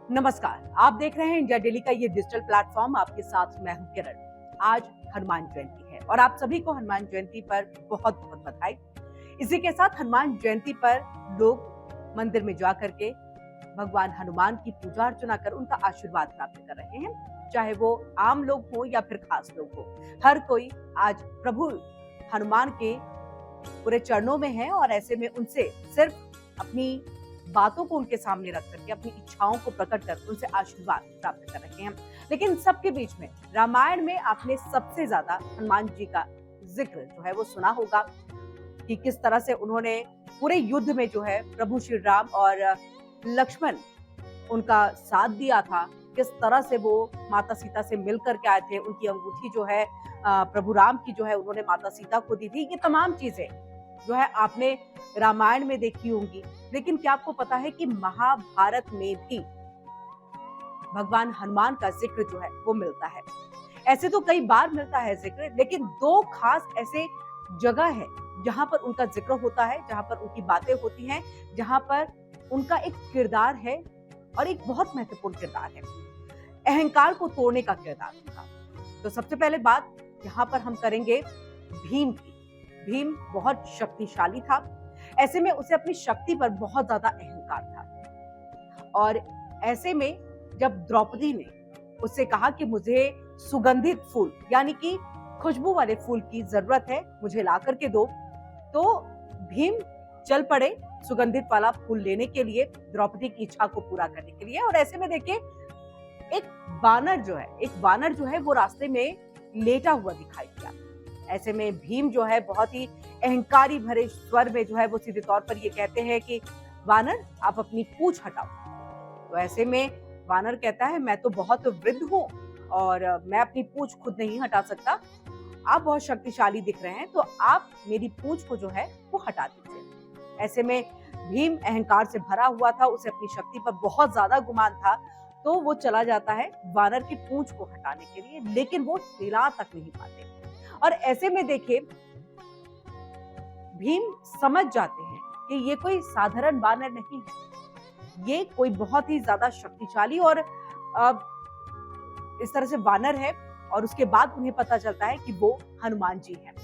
नमस्कार, आप देख रहे हैं इंडिया डेली का ये डिजिटल प्लेटफॉर्म। आपके साथ मैं हूं किरण। आज हनुमान जयंती है और आप सभी को हनुमान जयंती पर बहुत बहुत बधाई। इसी के साथ हनुमान जयंती पर लोग मंदिर में जा करके भगवान हनुमान की पूजा अर्चना कर उनका आशीर्वाद प्राप्त कर रहे हैं। चाहे वो आम लोग हो या फिर खास लोग हो, हर कोई आज प्रभु हनुमान के पूरे चरणों में है और ऐसे में उनसे सिर्फ अपनी बातों को उनके सामने रख करके अपनी इच्छाओं को प्रकट कर उनसे आशीर्वाद प्राप्त कर रहे हैं। लेकिन सबके बीच में रामायण में आपने सबसे ज्यादा हनुमान जी का जिक्र जो है वो सुना होगा कि किस तरह से उन्होंने पूरे युद्ध में जो है प्रभु श्री राम और लक्ष्मण उनका साथ दिया था। किस तरह से वो माता सीता से मिल करके आए थे, उनकी अंगूठी जो है प्रभु राम की जो है उन्होंने माता सीता को दी थी। ये तमाम चीजें जो है आपने रामायण में देखी होंगी। लेकिन क्या आपको पता है कि महाभारत में भी भगवान हनुमान का जिक्र जो है वो मिलता है। ऐसे तो कई बार मिलता है जिक्र, लेकिन दो खास ऐसे जगह है जहां पर उनका जिक्र होता है, जहां पर उनकी बातें होती हैं, जहां पर उनका एक किरदार है और एक बहुत महत्वपूर्ण किरदार है, अहंकार को तोड़ने का किरदार उनका। तो सबसे पहले बात यहाँ पर हम करेंगे भीम की। भीम बहुत शक्तिशाली था, ऐसे में उसे अपनी शक्ति पर बहुत ज्यादा अहंकार था। और ऐसे में जब द्रौपदी ने उससे कहा कि मुझे सुगंधित फूल यानी कि खुशबू वाले फूल की जरूरत है, मुझे ला करके दो, तो भीम चल पड़े सुगंधित वाला फूल लेने के लिए, द्रौपदी की इच्छा को पूरा करने के लिए। और ऐसे में देखिए एक वानर जो है वो रास्ते में लेटा हुआ दिखाई दिया। ऐसे में भीम जो है बहुत ही अहंकारी भरे स्वर में जो है वो सीधे तौर पर ये कहते हैं कि वानर आप अपनी पूंछ हटाओ। तो ऐसे में वानर कहता है मैं तो बहुत वृद्ध हूँ और मैं अपनी पूंछ खुद नहीं हटा सकता, आप बहुत शक्तिशाली दिख रहे हैं, तो आप मेरी पूंछ को जो है वो हटा दीजिए। ऐसे में भीम अहंकार से भरा हुआ था, उसे अपनी शक्ति पर बहुत ज्यादा गुमान था, तो वो चला जाता है वानर की पूंछ को हटाने के लिए, लेकिन वो हिला तक नहीं पाते। और ऐसे में देखिए भीम समझ जाते हैं कि ये कोई साधारण वानर नहीं है, ये कोई बहुत ही ज्यादा शक्तिशाली और इस तरह से वानर है। और उसके बाद उन्हें पता चलता है कि वो हनुमान जी हैं।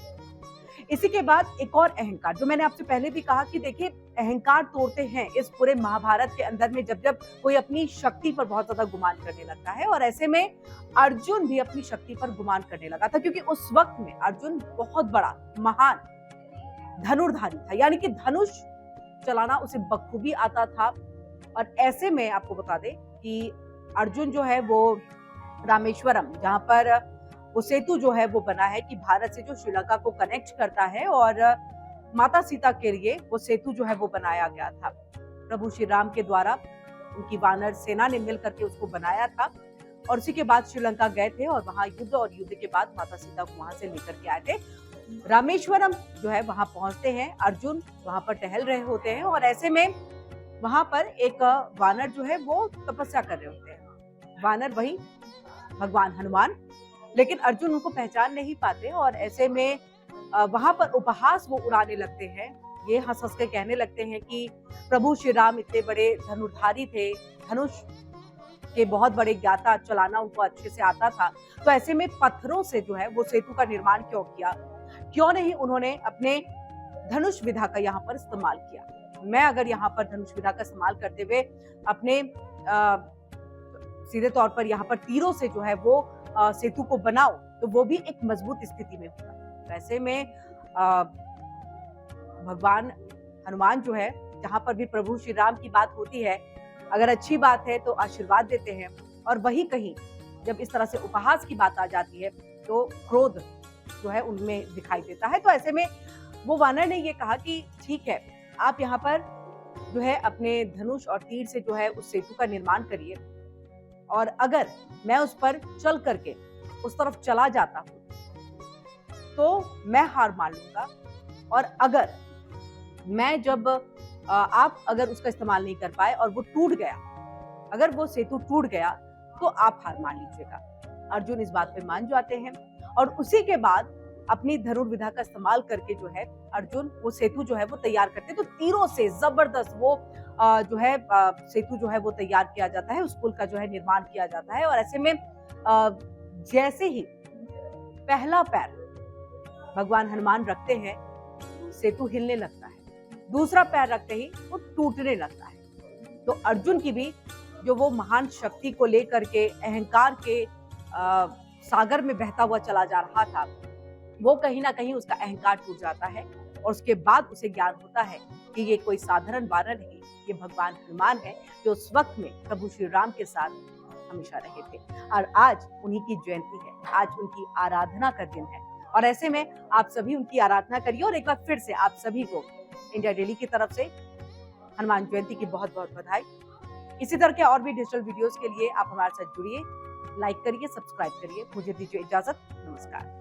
इसी के बाद एक और अहंकार, जो मैंने आपसे पहले भी कहा कि देखिए अहंकार तोड़ते हैं इस पूरे महाभारत के अंदर में जब जब कोई अपनी शक्ति पर बहुत ज्यादा गुमान करने लगता है। और ऐसे में अर्जुन भी अपनी शक्ति पर गुमान करने लगा था, क्योंकि उस वक्त में अर्जुन बहुत बड़ा महान धनुर्धारी था, यानी कि धनुष चलाना उसे बखूबी आता था। और ऐसे में आपको बता दें कि अर्जुन जो है वो रामेश्वरम, जहां पर वो सेतु जो है वो बना है कि भारत से जो श्रीलंका को कनेक्ट करता है, और माता सीता के लिए वो सेतु जो है वो बनाया गया था प्रभु श्री राम के द्वारा। उनकी वानर सेना ने मिल करके उसको बनाया था और उसी के बाद श्रीलंका गए थे और वहां युद्ध, और युद्ध के बाद माता सीता को वहां से लेकर के आए थे। रामेश्वरम जो है वहां पहुंचते हैं, अर्जुन वहां पर टहल रहे होते हैं और ऐसे में वहां पर एक वानर जो है वो तपस्या कर रहे होते हैं। वानर वही भगवान हनुमान, लेकिन अर्जुन उनको पहचान नहीं पाते और ऐसे में वहां पर उपहास वो उड़ाने लगते हैं। ये हंस हंस के कहने लगते हैं कि प्रभु श्री राम इतने बड़े धनुर्धारी थे, धनुष के बहुत बड़े ज्ञाता, चलाना उनको अच्छे से आता था, तो ऐसे में पत्थरों से जो है वो सेतु का निर्माण क्यों किया, क्यों नहीं उन्होंने अपने धनुष विधा का यहाँ पर इस्तेमाल किया। मैं अगर यहाँ पर धनुष विधा का इस्तेमाल करते हुए अपने सीधे तौर पर यहाँ पर तीरों से जो है वो सेतु को बनाओ, तो वो भी एक मजबूत स्थिति में होगा। वैसे में भगवान हनुमान जो है, जहां पर भी प्रभु श्री राम की बात होती है, अगर अच्छी बात है तो आशीर्वाद देते हैं, और वही कहीं जब इस तरह से उपहास की बात आ जाती है तो क्रोध जो है उनमें दिखाई देता है। तो ऐसे में वो वानर ने ये कहा कि ठीक है, आप यहाँ पर जो है अपने धनुष और तीर से जो है उस सेतु का निर्माण करिए, और अगर मैं उस पर चल करके उस तरफ चला जाता हूं तो मैं हार मान लूंगा, और अगर मैं जब आप अगर उसका इस्तेमाल नहीं कर पाए और वो टूट गया, अगर वो सेतु टूट गया, तो आप हार मान लीजिएगा। अर्जुन इस बात पे मान जाते हैं और उसी के बाद अपनी धनुर्विद्या का इस्तेमाल करके जो है अर्जुन वो सेतु जो है वो तैयार करते हैं। तो तीरों से जबरदस्त वो जो है सेतु जो है वो तैयार किया जाता है, उस पुल का जो है निर्माण किया जाता है। और ऐसे में जैसे ही पहला पैर भगवान हनुमान रखते हैं, सेतु हिलने लगता है, दूसरा पैर रखते ही वो टूटने लगता है। तो अर्जुन की भी जो वो महान शक्ति को लेकर के अहंकार के सागर में बहता हुआ चला जा रहा था, वो कहीं ना कहीं उसका अहंकार टूट जाता है और उसके बाद उसे ज्ञान होता है कि ये कोई साधारण वानर नहीं, ये भगवान हनुमान है जो उस वक्त में प्रभु श्री राम के साथ हमेशा रहे थे। और आज उन्हीं की जयंती है, आज उनकी आराधना का दिन है। और ऐसे में आप सभी उनकी आराधना करिए। और एक बार फिर से आप सभी को इंडिया डेली की तरफ से हनुमान जयंती की बहुत बहुत बधाई। इसी तरह के और भी डिजिटल वीडियोस के लिए आप हमारे साथ जुड़िए, लाइक करिए, सब्सक्राइब करिए। मुझे दीजिए इजाजत, नमस्कार।